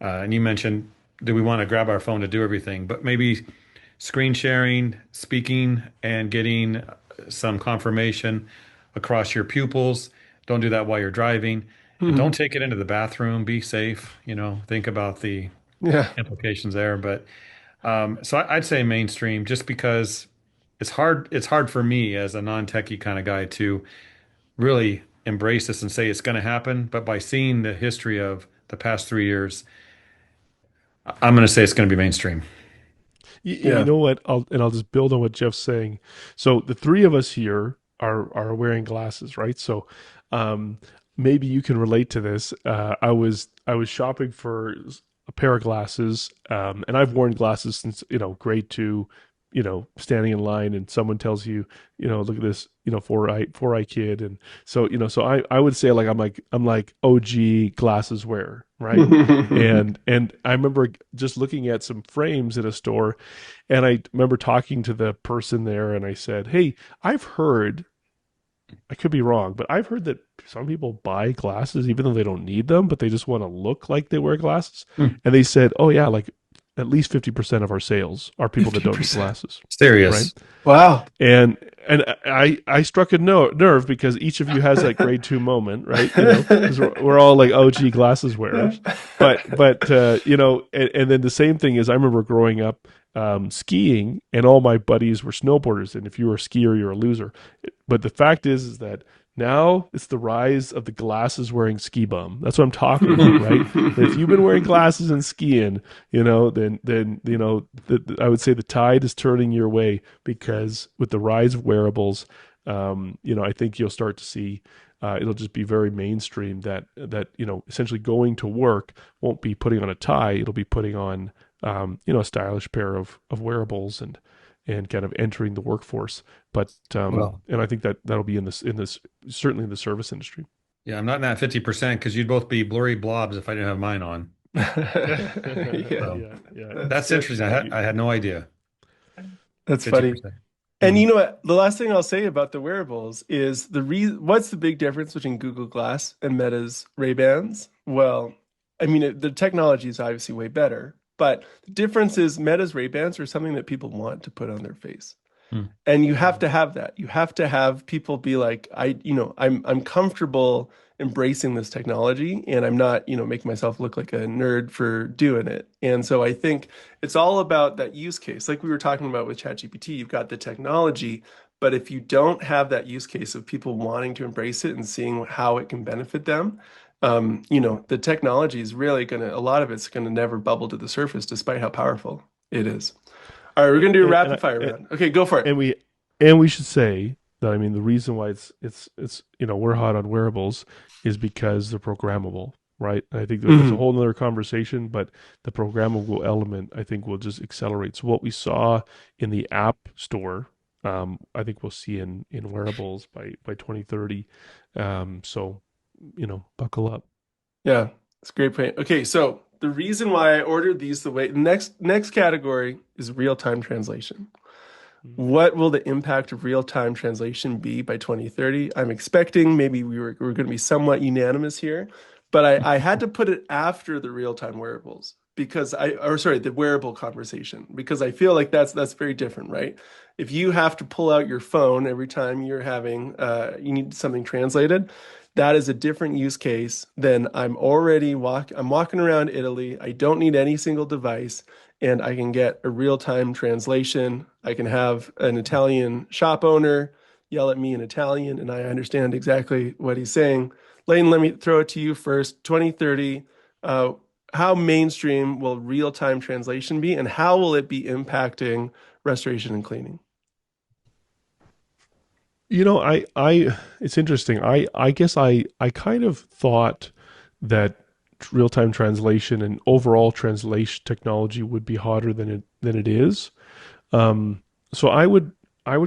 And you mentioned, do we want to grab our phone to do everything? But maybe screen sharing, speaking, and getting some confirmation across your pupils. Don't do that while you're driving. And don't Mhm. take it into the bathroom. Be safe. Think about the Yeah. implications there. But so I'd say mainstream just because it's hard for me as a non-techie kind of guy to really embrace this and say it's going to happen. But by seeing the history of the past 3 years, I'm going to say it's going to be mainstream. You Yeah. know what? I'll just build on what Jeff's saying. So the three of us here are wearing glasses, right? So um, maybe you can relate to this. I was shopping for a pair of glasses, and I've worn glasses since grade two. Standing in line, and someone tells you, look at this, four eye kid, and so I would say like I'm like OG glasses wearer, right? And I remember just looking at some frames in a store, and I remember talking to the person there, and I said, "Hey, I've heard, I could be wrong, but I've heard that some people buy glasses even though they don't need them, but they just want to look like they wear glasses." Hmm. And they said, "Oh yeah, like at least 50% of our sales are people that don't need 50%. glasses." Right? Serious. And Wow. and I struck a nerve because each of you has that grade two moment, right? Because we're all like OG glasses wearers, but and then the same thing is I remember growing up skiing, and all my buddies were snowboarders, and if you were a skier, you're a loser. But the fact is that Now it's the rise of the glasses wearing ski bum. That's what I'm talking about, right? That if you've been wearing glasses and skiing, then I would say the tide is turning your way because with the rise of wearables, I think you'll start to see it'll just be very mainstream that essentially going to work won't be putting on a tie. It'll be putting on a stylish pair of wearables and kind of entering the workforce. But Well, and I think that'll be in this certainly in the service industry. yeah, I'm not in that 50% because you'd both be blurry blobs if I didn't have mine on. Yeah, So Yeah. that's that's good. interesting. I had no idea. That's funny. 50%. And Hmm. you know what? The last thing I'll say about the wearables is what's the big difference between Google Glass and Meta's Ray-Bans? Well, I mean, the technology is obviously way better, but the difference is Meta's Ray-Bans are something that people want to put on their face. Hmm. And you have to have that. You have to have people be like, I'm comfortable embracing this technology and I'm not, making myself look like a nerd for doing it. And so I think it's all about that use case. Like we were talking about with ChatGPT, you've got the technology, but if you don't have that use case of people wanting to embrace it and seeing how it can benefit them, the technology is really a lot of it's gonna never bubble to the surface, despite how powerful it is. All right, we're gonna do a And, and rapid fire I round. Okay, go for it. and we and we should say that I mean the reason why it's we're hot on wearables is because they're programmable, right? And I think that's a Mhm. whole other conversation, but the programmable element I think will just accelerate. So what we saw in the app store, I think we'll see in wearables by 2030. So buckle up. Yeah, it's a great point. Okay, so the reason why I ordered these the way next category is real-time translation. What will the impact of real-time translation be by 2030? I'm expecting maybe we're going to be somewhat unanimous here, but I had to put it after the real-time wearables the wearable conversation because I feel like that's very different, right? If you have to pull out your phone every time you need something translated, that is a different use case than I'm walking around Italy. I don't need any single device and I can get a real-time translation. I can have an Italian shop owner yell at me in Italian, and I understand exactly what he's saying. Lane, let me throw it to you first. 2030, uh, how mainstream will real-time translation be, and how will it be impacting restoration and cleaning? It's interesting. I guess I kind of thought that real-time translation and overall translation technology would be hotter than it is. Um, so I would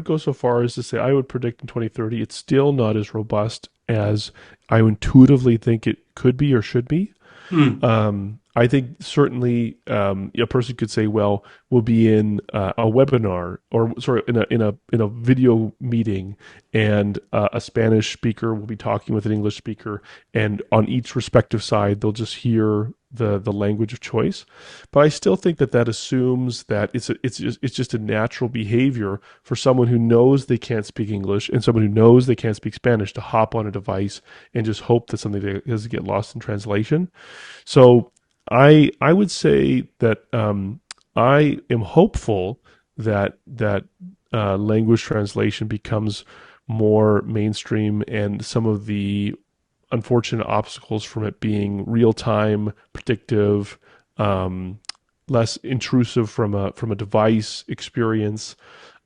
go so far as to say I would predict in 2030 it's still not as robust as I intuitively think it could be or should be. Hmm. I think certainly a person could say, well, we'll be in a webinar or sorry, in a video meeting, and a Spanish speaker will be talking with an English speaker, and on each respective side, they'll just hear the language of choice. But I still think that assumes that it's just a natural behavior for someone who knows they can't speak English and someone who knows they can't speak Spanish to hop on a device and just hope that something doesn't get lost in translation. So I would say that I am hopeful that language translation becomes more mainstream, and some of the unfortunate obstacles from it being real time, predictive, less intrusive from a device experience.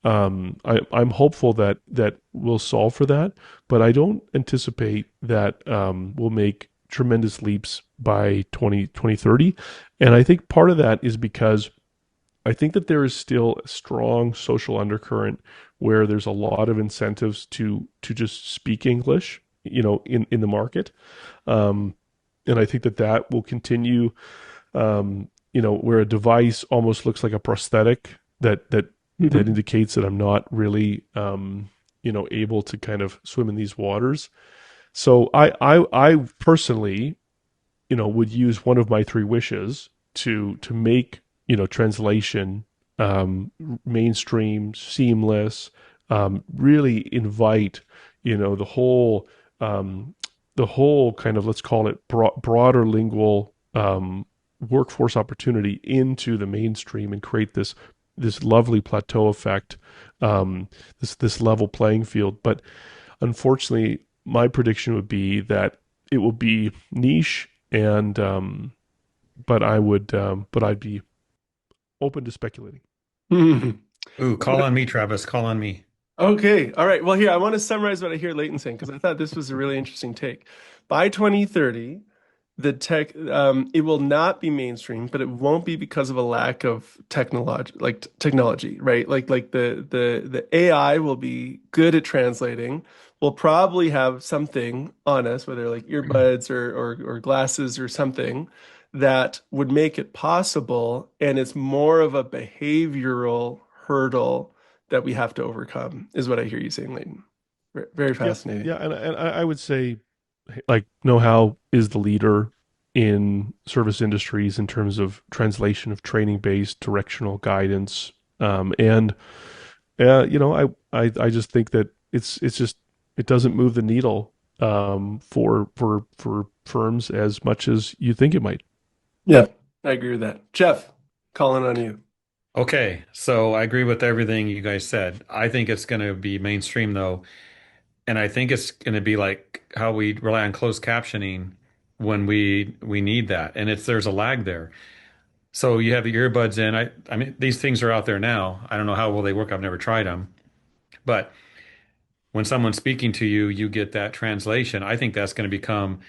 I'm hopeful that we'll solve for that, but I don't anticipate that we'll make tremendous leaps by 2030. And I think part of that is because I think that there is still a strong social undercurrent where there's a lot of incentives to just speak English, in the market. Um, and I think that will continue, where a device almost looks like a prosthetic that Mhm. indicates that I'm not really, able to kind of swim in these waters. So I personally, would use one of my three wishes to make, translation mainstream, seamless, really invite, the um, whole kind of, let's call it broader lingual workforce opportunity into the mainstream and create this lovely plateau effect, this level playing field. But unfortunately, my prediction would be that it will be niche, and but I'd be open to speculating. Ooh, call on me, Travis. Call on me. Okay. All right. Well, here, I want to summarize what I hear Leighton saying because I thought this was a really interesting take. By 2030, the tech, it will not be mainstream, but it won't be because of a lack of technology, right? Like the AI will be good at translating. We'll probably have something on us, whether like earbuds or glasses or something that would make it possible, and it's more of a behavioral hurdle that we have to overcome, is what I hear you saying, Leighton. Very Yeah, fascinating. yeah, and I would say like know-how is the leader in service industries in terms of translation of training-based directional guidance, and I just think that it's just it doesn't move the needle for firms as much as you think it might. Yeah, I agree with that. Jeff, calling on you. Okay, so I agree with everything you guys said. I think it's going to be mainstream though, and I think it's going to be like how we rely on closed captioning when we need that, and it's there's a lag there. So you have the earbuds in. I mean these things are out there now. I don't know how well they work. I've never tried them, but when someone's speaking to you, you get that translation. I think that's going to become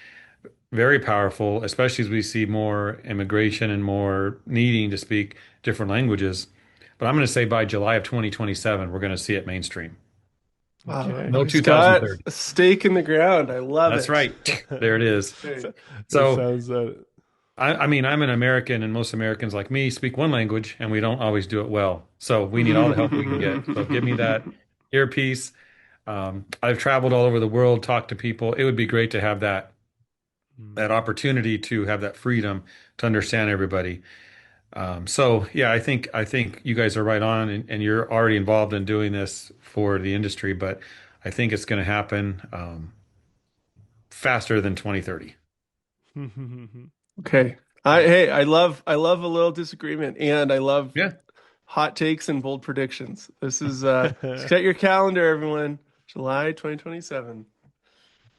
very powerful, especially as we see more immigration and more needing to speak different languages. But I'm going to say by July of 2027, we're going to see it mainstream. Wow, Okay. No he's got 2030. a stake in the ground. I love That's it. right. There it is. Okay. That So, sounds I mean, I'm an American, and most Americans like me speak one language, and we don't always do it well. So, we need all the help we can get. So, give me that earpiece. I've traveled all over the world, talked to people. It would be great to have that opportunity to have that freedom to understand everybody. So yeah, I think you guys are right on, and you're already involved in doing this for the industry, but I think it's going to happen faster than 2030. Okay. I love a little disagreement, and I love Yeah. hot takes and bold predictions. This is set your calendar, everyone. July 2027.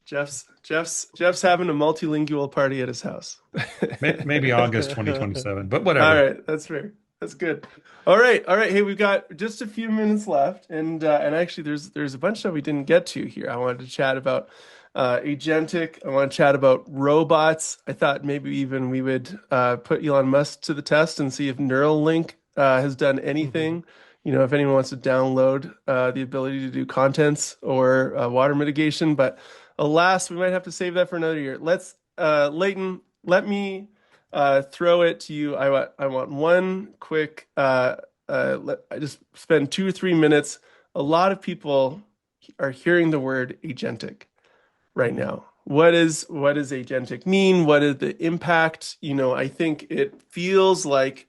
Jeff's having a multilingual party at his house. Maybe August 2027, but All whatever. right, that's fair. That's good. All right. Hey, we've got just a few minutes left, and actually, there's a bunch that we didn't get to here. I wanted to chat about agentic. I want to chat about robots. I thought maybe even we would put Elon Musk to the test and see if Neuralink has done anything. You know, if anyone wants to download the ability to do contents or water mitigation, but alas, we might have to save that for another year. Leighton, let me throw it to you. I want one quick. I just spend 2 or 3 minutes. A lot of people are hearing the word agentic right now. What does agentic mean? What is the impact? You know, I think it feels like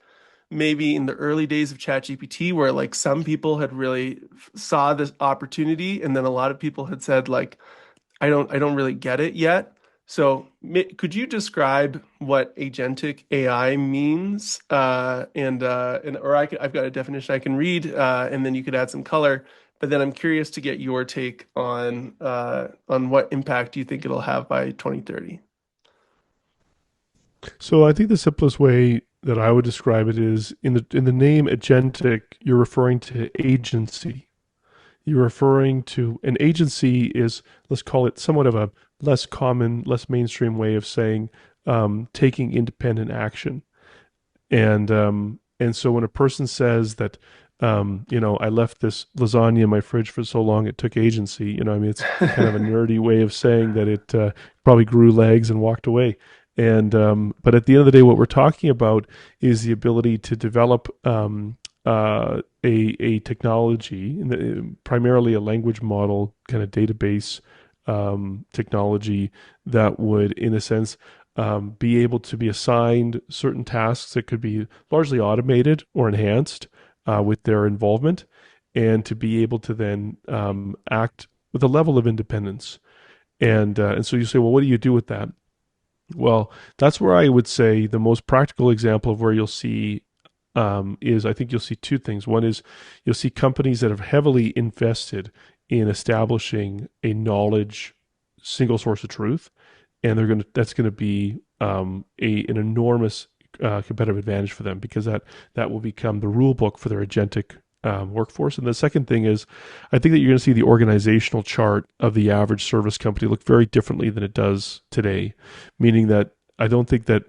maybe in the early days of ChatGPT, where like some people had really saw this opportunity, and then a lot of people had said like, I don't really get it yet. So could you describe what agentic AI means? And or I've got a definition I can read, and then you could add some color. But then I'm curious to get your take on what impact you think it'll have by 2030. So I think the simplest way that I would describe it is in the name agentic, you're referring to agency. You're referring to an agency is, let's call it somewhat of a less common, less mainstream way of saying taking independent action. And so when a person says that I left this lasagna in my fridge for so long it took agency, I mean it's kind of a nerdy way of saying that it probably grew legs and walked away. And but at the end of the day, what we're talking about is the ability to develop a technology, primarily a language model kind of database technology that would, in a sense, be able to be assigned certain tasks that could be largely automated or enhanced with their involvement, and to be able to then act with a level of independence. And so you say, well, what do you do with that? Well, that's where I would say the most practical example of where you'll see is I think you'll see two things. One is you'll see companies that have heavily invested in establishing a knowledge single source of truth, and that's going to be an enormous competitive advantage for them because that will become the rule book for their agentic workforce. And the second thing is, I think that you're going to see the organizational chart of the average service company look very differently than it does today, meaning that I don't think that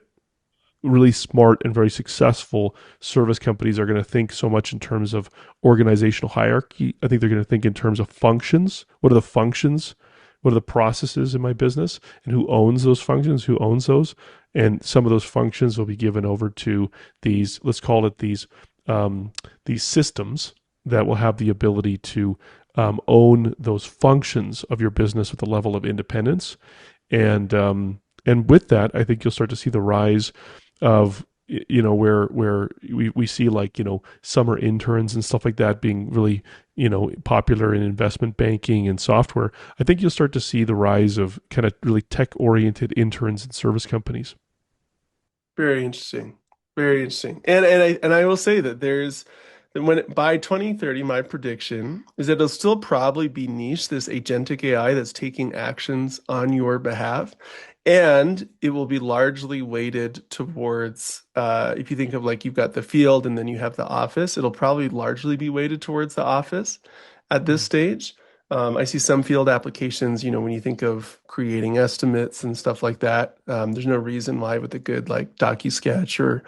really smart and very successful service companies are going to think so much in terms of organizational hierarchy. I think they're going to think in terms of functions. What are the functions? What are the processes in my business? And who owns those functions? Who owns those? And some of those functions will be given over to these, let's call it these systems that will have the ability to own those functions of your business with a level of independence. And with that, I think you'll start to see the rise of where we see like summer interns and stuff like that being really popular in investment banking and software. I think you'll start to see the rise of kind of really tech oriented interns and service companies. Very interesting. Very interesting. And I will say that by 2030, my prediction is that it'll still probably be niche, this agentic AI that's taking actions on your behalf. And it will be largely weighted towards, if you think of like you've got the field and then you have the office, it'll probably largely be weighted towards the office at this stage. I see some field applications, when you think of creating estimates and stuff like that, there's no reason why with a good like DocuSketch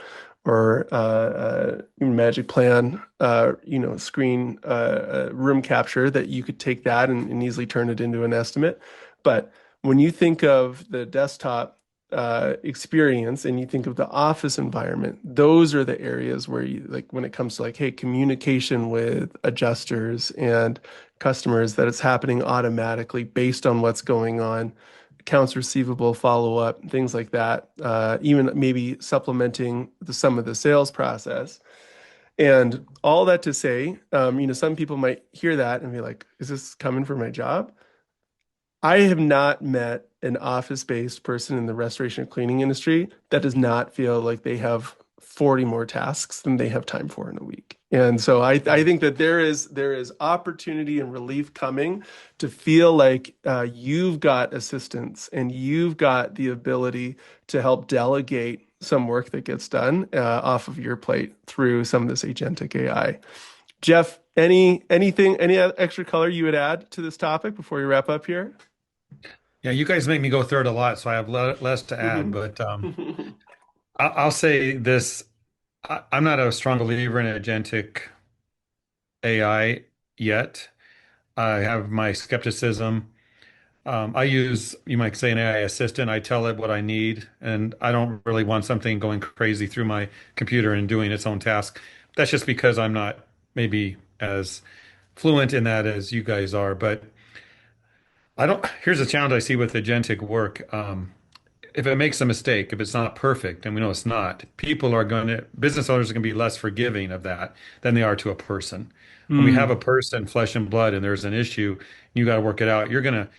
or Magic Plan, screen room capture that you could take that and easily turn it into an estimate. But when you think of the desktop experience and you think of the office environment, those are the areas where you like when it comes to like, hey, communication with adjusters and customers, that it's happening automatically based on what's going on, accounts receivable follow up, things like that, even maybe supplementing some of the sales process. And all that to say, some people might hear that and be like, is this coming for my job? I have not met an office-based person in the restoration and cleaning industry that does not feel like they have 40 more tasks than they have time for in a week. And so I think that there is opportunity and relief coming to feel like you've got assistance and you've got the ability to help delegate some work that gets done off of your plate through some of this agentic AI. Jeff, any extra color you would add to this topic before we wrap up here? Yeah, you guys make me go through it a lot, so I have less to add. But I'll say this: I'm not a strong believer in agentic AI yet. I have my skepticism. I use, you might say, an AI assistant. I tell it what I need, and I don't really want something going crazy through my computer and doing its own task. That's just because I'm not maybe as fluent in that as you guys are. But I don't, here's a challenge I see with agentic work. If it makes a mistake, if it's not perfect, and we know it's not, business owners are going to be less forgiving of that than they are to a person. When we have a Mm. person, flesh and blood, and there's an issue, you got to work it out. You're gonna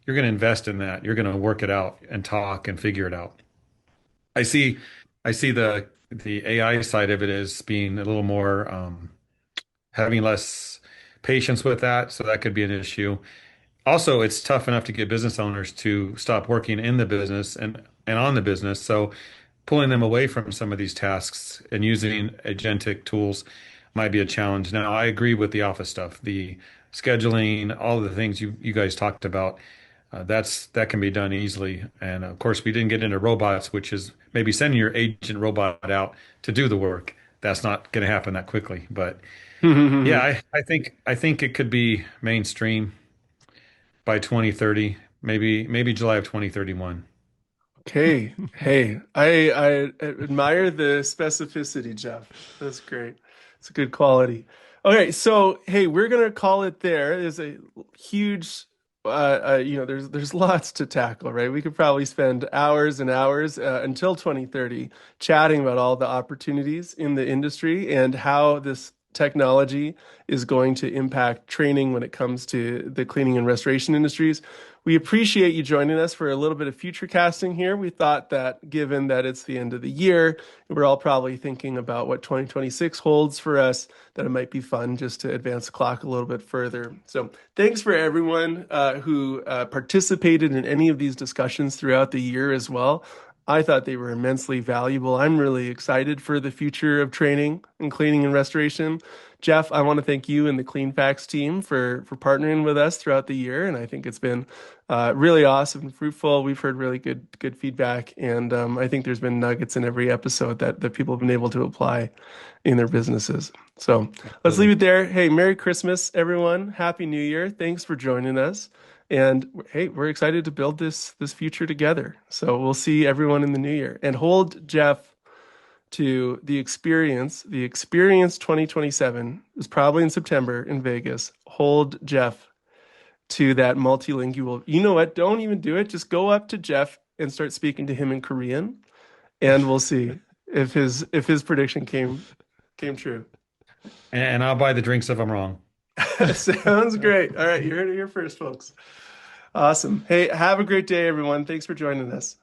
invest in that. You're gonna work it out and talk and figure it out. I see, I see the AI side of it as being a little more having less patience with that, so that could be an issue. Also, it's tough enough to get business owners to stop working in the business and on the business. So pulling them away from some of these tasks and using agentic tools might be a challenge. Now, I agree with the office stuff, the scheduling, all of the things you guys talked about. That can be done easily. And of course, we didn't get into robots, which is maybe sending your agent robot out to do the work. That's not going to happen that quickly. But yeah, I think it could be mainstream by 2030, maybe July of 2031. Okay. Hey, I admire the specificity, Jeff. That's great. It's a good quality. Okay, so hey, we're gonna call it there. There's a huge, there's lots to tackle, right? We could probably spend hours and hours until 2030 chatting about all the opportunities in the industry and how this technology is going to impact training when it comes to the cleaning and restoration industries. We appreciate you joining us for a little bit of future casting here. We thought that given that it's the end of the year, we're all probably thinking about what 2026 holds for us, that it might be fun just to advance the clock a little bit further. So thanks for everyone who participated in any of these discussions throughout the year as well. I thought they were immensely valuable. I'm really excited for the future of training and cleaning and restoration. Jeff, I want to thank you and the Cleanfax team for partnering with us throughout the year, and I think it's been really awesome and fruitful. We've heard really good feedback, and I think there's been nuggets in every episode that people have been able to apply in their businesses. So let's leave Absolutely. it there. Hey, Merry Christmas, everyone! Happy New Year! Thanks for joining us. And hey, we're excited to build this future together. So we'll see everyone in the new year. And hold Jeff to the experience. The experience 2027 is probably in September in Vegas. Hold Jeff to that multilingual. You know what? Don't even do it. Just go up to Jeff and start speaking to him in Korean, and we'll see if his prediction came true. And I'll buy the drinks if I'm wrong. Sounds great. All right, you heard it here first, folks. Awesome. Hey, have a great day, everyone. Thanks for joining us.